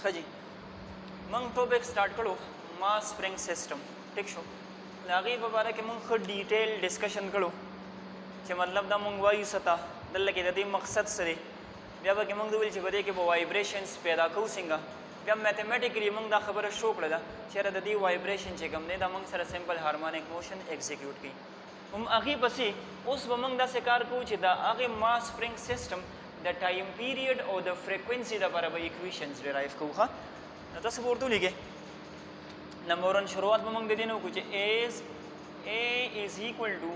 खजी मंग topic start करो मास स्प्रिंग सिस्टम ठीक शो लागी बारे के मंग खुद डिटेल डिस्कशन करो कि मतलब दा मंग वायु सतह दल के ददी मकसद सरे बया के मंग दुल चे बदे के वो वाइब्रेशंस पैदा को सिंगा बया मैथमेटिकली मंग दा खबर शो कड़ा चेहरा ददी वाइब्रेशन चे कम ने दा मंग sir simple harmonic motion execute की आगे पसी उस वमंग दा सेकार को चे दा आगे mass spring system the time period और द फ्रीक्वेंसी दा पर इक्वेशंस डिराइव को खा न तो सब उर्दू लिखे नंबर 1 शुरुआत में मंग दे देनो कुछ as a is equal to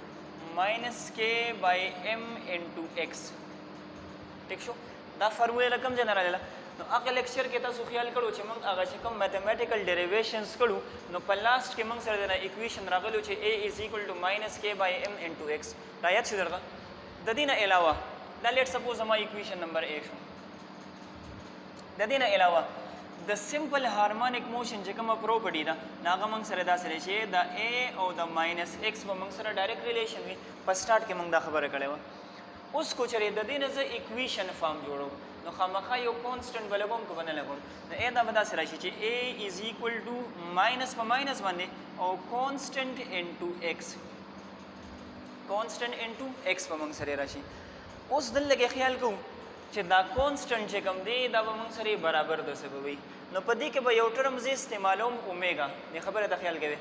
minus k by m into x ठीक शो दा फॉर्मूला रकम जनरल नो अगले लेक्चर के तासु ख्याल करो छे मंग आगा छे कम मैथमेटिकल डेरिवेशंस करू नो पर लास्ट के मंग सर देना इक्वेशन रागलो छे a is equal to minus k by m into x रायत छे दरगा ददीना अलावा दा लेट सपोज हमारा इक्वेशन नंबर 1 शो ददीना अलावा द सिंपल हार्मोनिक मोशन जे कम प्रॉपर्टी दा नागा मंग सर दा सरे छे द a और द माइनस x व मंग सर डायरेक्ट रिलेशन में पर स्टार्ट के मंग दा खबर करेवा उसको चले ददी न से इक्वेशन फॉर्म जोड़ो नो खामखा यो कांस्टेंट बलगोम को बने लगो न ए दा बदा सर छे a is equal to minus पर माइनस बने और constant into x constant into x पर मंग सर राशि उस दल के ख्याल को चे दा कांस्टेंट चे कम दे दा मंग सरे बराबर दो से भाई नो पदी के भाई टर्म जे इस्तेमालो ओमेगा ने खबर है ख्याल के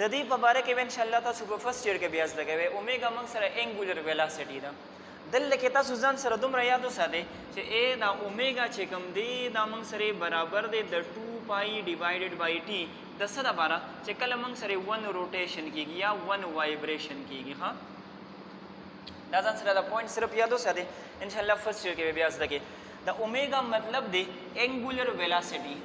ददी पबारे के इंशाल्लाह ता सुपर फर्स्ट ईयर के ब्याज लगे ओमेगा मंग सरे एंगुलर वेलोसिटी दा दल के ता सुजान सर तुम यादो सादे चे ए दा ओमेगा चे कम दे दा मंग सरे बराबर दे द 2 पाई डिवाइडेड बाय t 10 दा 12 चे कल मंग सरे 1 रोटेशन की या 1 वाइब्रेशन की हां दाजन सर दा पॉइंट सिर्फ यादो सादे इंशाल्लाह फर्स्ट ईयर के ब्याज लगे द ओमेगा मतलब दे एंगुलर वेलोसिटी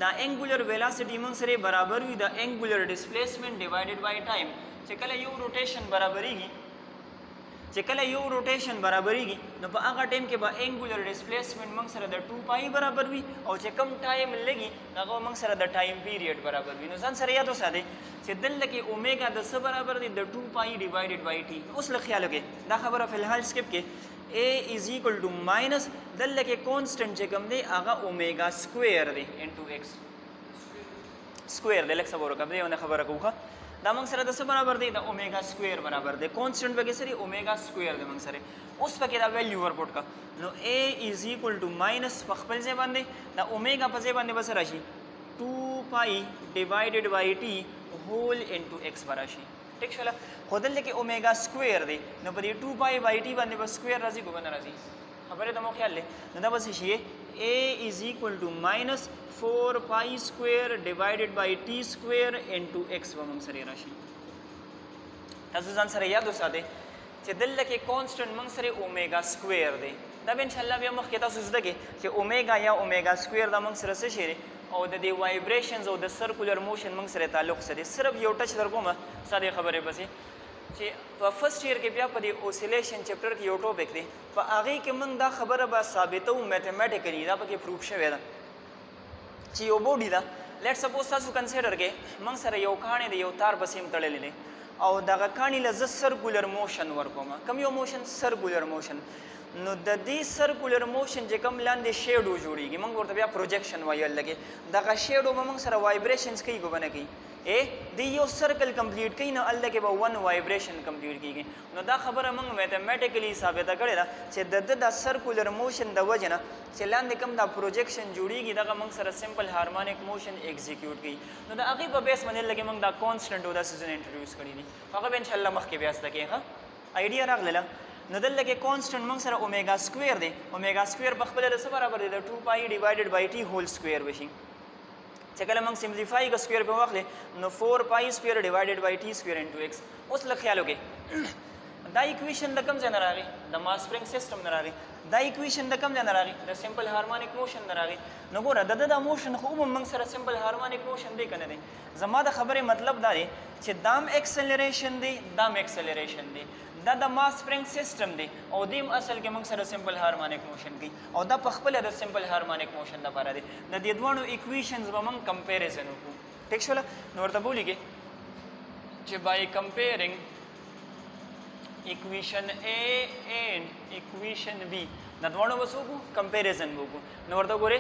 द एंगुलर वेलोसिटी मंग सरे बराबर हुई द angular displacement divided by time चे कल यो रोटेशन बराबरीगी चे कल यो रोटेशन बराबरीगी न पा आगा टाइम के बा एंगुलर डिस्प्लेसमेंट मंग सर द 2 पाई बराबर हुई और चे कम टाइम लगी नागो मंग सर द टाइम पीरियड बराबर हुई न सन सर यादो सादे चे दल के ओमेगा द सब बराबर दी द 2 पाई डिवाइडेड बाय t उस ख्याल के दा खबर फिलहाल स्किप के a is equal to minus दल के कांस्टेंट जे कम दे आगा ओमेगा स्क्वायर दे इनटू x स्क्वायर दे लेक्स बोरो कब दे उन्हें खबर को दा मंग सर 10 बराबर दे दा ओमेगा स्क्वायर बराबर दे कांस्टेंट पे सरी ओमेगा स्क्वायर दे मंग सर उस पे के दा वैल्यू वर्कआउट का नो a is equal to minus पखपल से बंदे दा ओमेगा पे बंदे बस राशि 2 pi divided by t whole into x राशि ठीक छला खुदल लेके ओमेगा स्क्वायर दे न पर 2 पाई बाय t बंदे बस स्क्वायर राशि को बना राशि खबर है तुम ख्याल ले न बस ये a is equal to minus 4 pi square divided by t square into x वमंग सरे राशि तजुजान सरे याद सादे che dalla ke constant mang sare omega square de da ben inshallah bi mak kita suzda ke che omega ya omega square da mang sare se shere او د دې وایبریشنز او د سرکولر موشن موږ سره تعلق سره صرف یو ټچ درکوم ساده خبره بسې چې په فرست ایئر کې بیا په دې اوسیلیشن چپټر کې یو ټاپک دی په هغه کې موږ دا خبره به ثابتو میتھمیټیکلی دا پکې پروف شوی ده چې یو بوډي دا لیټ سپوز تاسو کنسیډر کې موږ سره یو کاڼی دی یو تار بسیم تړلې دی او دغه کاڼی له زه سرکولر موشن ورکوم کوم یو موشن سرکولر موشن نو د دې سرکولر موشن چې کوم لاندې شیډو جوړیږي موږ ورته بیا پروجیکشن وایل لګي دغه شیډو به موږ سره وایبریشنز کوي ګونه کوي د یو سرکل کمپلیټ کوي نو الله کې به ون وایبریشن کمپلیټ کیږي نو دا خبره موږ میتھمیټیکلی ثابته کړې ده چې د سرکولر موشن د وجه نه چې لاندې کوم دا پروجیکشن جوړیږي دغه موږ سره سمپل هارمونیک موشن ایگزیکیوټ کوي نو د هغې په بیس باندې لګي موږ دا کانسټنټ او دا سیزن انټروډیوس کړي دي هغه به انشاءالله مخکې بیا زده کوي ښه آیډیا راغله نو دلته کې کانسټنټ موږ سره اومیگا سکویر دی اومیگا سکویر په خپل سره برابر دی د 2 پای ډیوایډډ بای ټي هول سکویر وشي چې کله موږ سمپلیفای کا سکویر په واخلې نو 4 پای سکویر ډیوایډډ بای ټي سکویر انټو ایکس اوس لخیالو کې دا ایکویشن د کوم ځای نه راغی د ماس سپرینګ سیستم نه راغی دا ایکویشن د کوم ځای نه راغی د سمپل هارمونیک موشن نه راغی نو ګوره د موشن خو موږ سره سمپل هارمونیک موشن دی کنه دی زما د خبره مطلب دا دی چې دام ایکسلریشن دی دام ایکسلریشن دی دا د ماس سپرینګ سیستم دی او دیم اصل کې موږ سره سمپل هارمونیک موشن کی او دا په خپل د سمپل هارمونیک موشن لپاره دی د دې دوه ایکویشنز به موږ کمپیریزن وکړو ټیک شول نو ورته بولیږي چې بای کمپیرینګ equation A and equation B دا دوانو وسو کو کمپیریزن وکړو نو ورته ګوره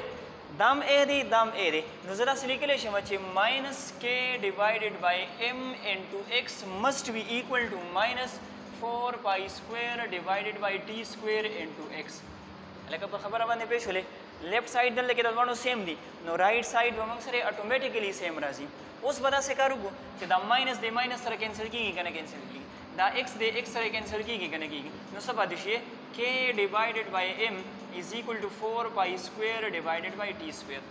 دام A دی دام A دی نو زه داسې لیکلی شم چې ماینس کې ډیوایډډ بای M انټو X must be equal to minus 4 pi square divided by T square into X لکه په خبره باندې پېښ ولې لیفټ سایډ دلته کې د دوانو سیم دي نو رایټ سایډ به موږ سره اټومیټیکلی سیم راځي اوس به داسې کار وکړو چې دا ماینس دی ماینس سره کینسل کېږي که نه کینسل کېږي دا ایکس دی ایکس سره کینسل کېږي که نه کېږي نو څه پاتې شي K divided by M is equal to 4 pi square divided by T square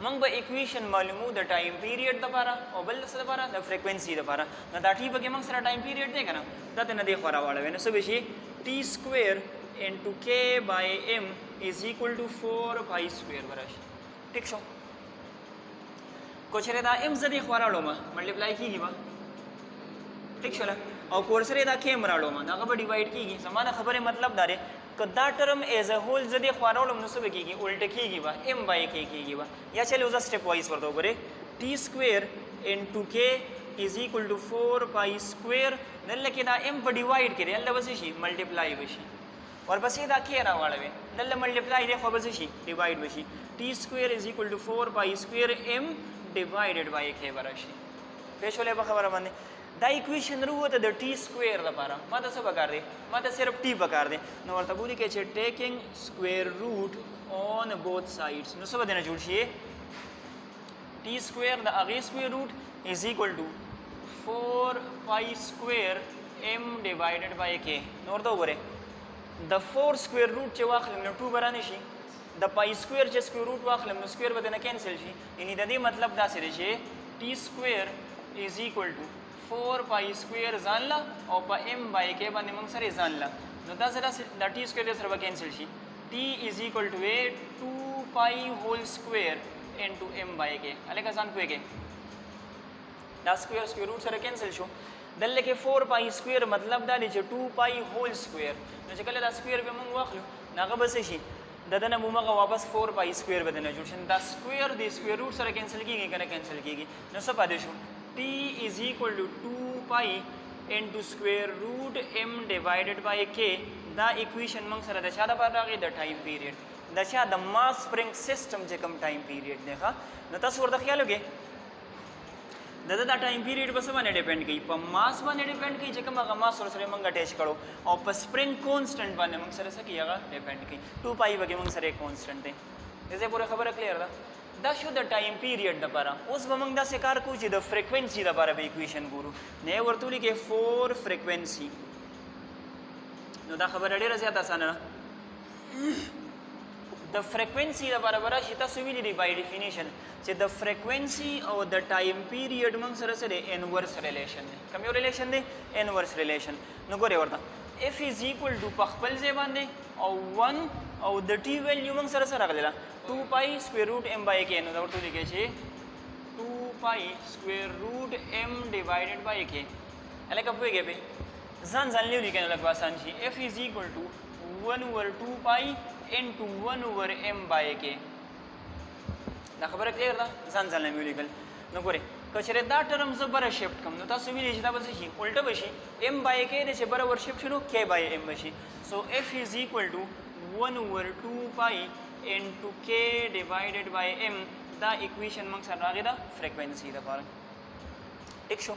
موږ به اکویشن معلومو د ټایم پیریډ دپاره او بل څه دپاره د فریکوینسي دپاره نو دا ټي پکې موږ سره ټایم پیریډ دی که نه دا ته نه دی خوا راواړوي نو څه به شي T square into K by M is equal to 4 pi square به راشي ټیک شو کو چېرې دا M زه دې خوا راوړم ملټیپلای کېږي به ٹھیک شوله او کورسره دا کیم راړو ما دا به ډیوایډ کیږي زمانه خبره مطلب دا دی که دا ټرم ایز ا هول زده خواړم نو څه کیږي الټه کیږي با m by k کیږي با یا چلو اوس سټپ وایز ورته وګوره t square into k is equal to 4 pi square دلته کې دا m په ډیوایډ کړي الله بس شي ملټیپلای وشي ورپسې دا k راوړوي دلته ملټیپلای دی خو بس شي ډیوایډ وشي t square is equal to 4 pi square m divided by k ورشي پېښولې په خبره باندې دا اکویشن وروته د ټي سکویر لپاره ما ته څه پکار دی ما ته صرف ټي پکار دی نو ورته بولي کې چې ټیکنګ سکویر روټ آن بوث سایډس نو څه به دینه جوړ شي ټي سکویر د هغې سکویر روټ از ایکول ټو 4 پای سکویر m ډیوایډډ بای k نو ورته وګورئ د 4 سکویر روټ چې واخلم نو 2 به رانشي د پای سکویر چې سکویر روټ واخلم نو سکویر به دینه کینسل شي یعنې د دې مطلب داسې دی چې ټي سکویر از ایکول ټو 4 pi square ځان لا او په m by k باندې موږ سره ځان لا نو دا سره د t square سره به کینسل شي t is equal to a 2 pi whole square into m by k الګا ځان کوی دا سکویر سکویر روټ سره کینسل شو دلته کې 4 pi square مطلب دا دی چې 2 pi whole square نو چې کله دا سکویر به موږ واخلو ناغه بس شي ددنه موږ واپس 4 pi square بدنه جوړ شي دا سکویر دی سکویر روټ سره کینسل کیږي کنه کینسل کیږي نو څه پاتې شو t is equal to 2 pi into square root m divided by k دا equation موږ سره د چا د پاره راغی د ټایم پیریډ د چا د ماس سپرینګ سیستم چې کوم ټایم پیریډ دی ښه نو تاسو ورته خیال وکړئ دا ټایم پیریډ په څه باندې ډیپینډ کوي په ماس باندې ډیپینډ کوي چې کوم هغه ماس سره موږ اٹیچ کړو او په سپرینګ کانسټنټ باندې موږ سره څه کوي هغه ډیپینډ کوي 2 pi وګړي موږ سره کانسټنټ دی دغه پوره خبره کلیر ده دا شو د ټایم پیریډ لپاره اوس به موږ داسې کار کوو چې د فریکوینسي لپاره به اکویشن ګورو نه ورته لیکي 4 فریکوینسي نو دا خبره ډیره زیاته اسانه ده د فریکوینسي لپاره به راشي تاسو ویلي دي بای ډیفینیشن چې د فریکوینسي او د ټایم پیریډ موږ سره څه دی انورس ریلیشن دی کوم یو ریلیشن دی انورس ریلیشن نو ګورئ ورته f is equal to په خپل ځای باندې او 1 او د t ویلیو موږ سره سره راغلی 2 pi square root m by k نو دا ورته لیکي چې 2 pi square root m divided by k الکه پوهیږئ به ځان لیو لیکنه لږ آسان شي f is equal to 1 over 2 pi into 1 over m by k دا خبره کلیر ده ځان لیو لیکل نو ګورئ که چېرې دا ټرم زه بره شفټ کړم نو تاسو ویلی چې دا به څه شي الټه به شي m by k دی چې بره ور شفټ شي نو k by m به شي سو f is equal to 1 over 2 pi into k divided by m دا equation موږ سره راغی دا frequency لپاره ٹھیک شو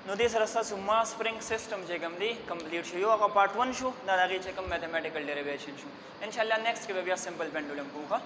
نو دې سره تاسو ماس سپرینګ سیستم چې کوم دی کمپلیټ شو یو هغه پارت 1 شو دا هغه چې کوم میتھمیټیکل ډیریویشن شو ان شاء الله نیکسٹ کې بیا سمپل پینډولم کوو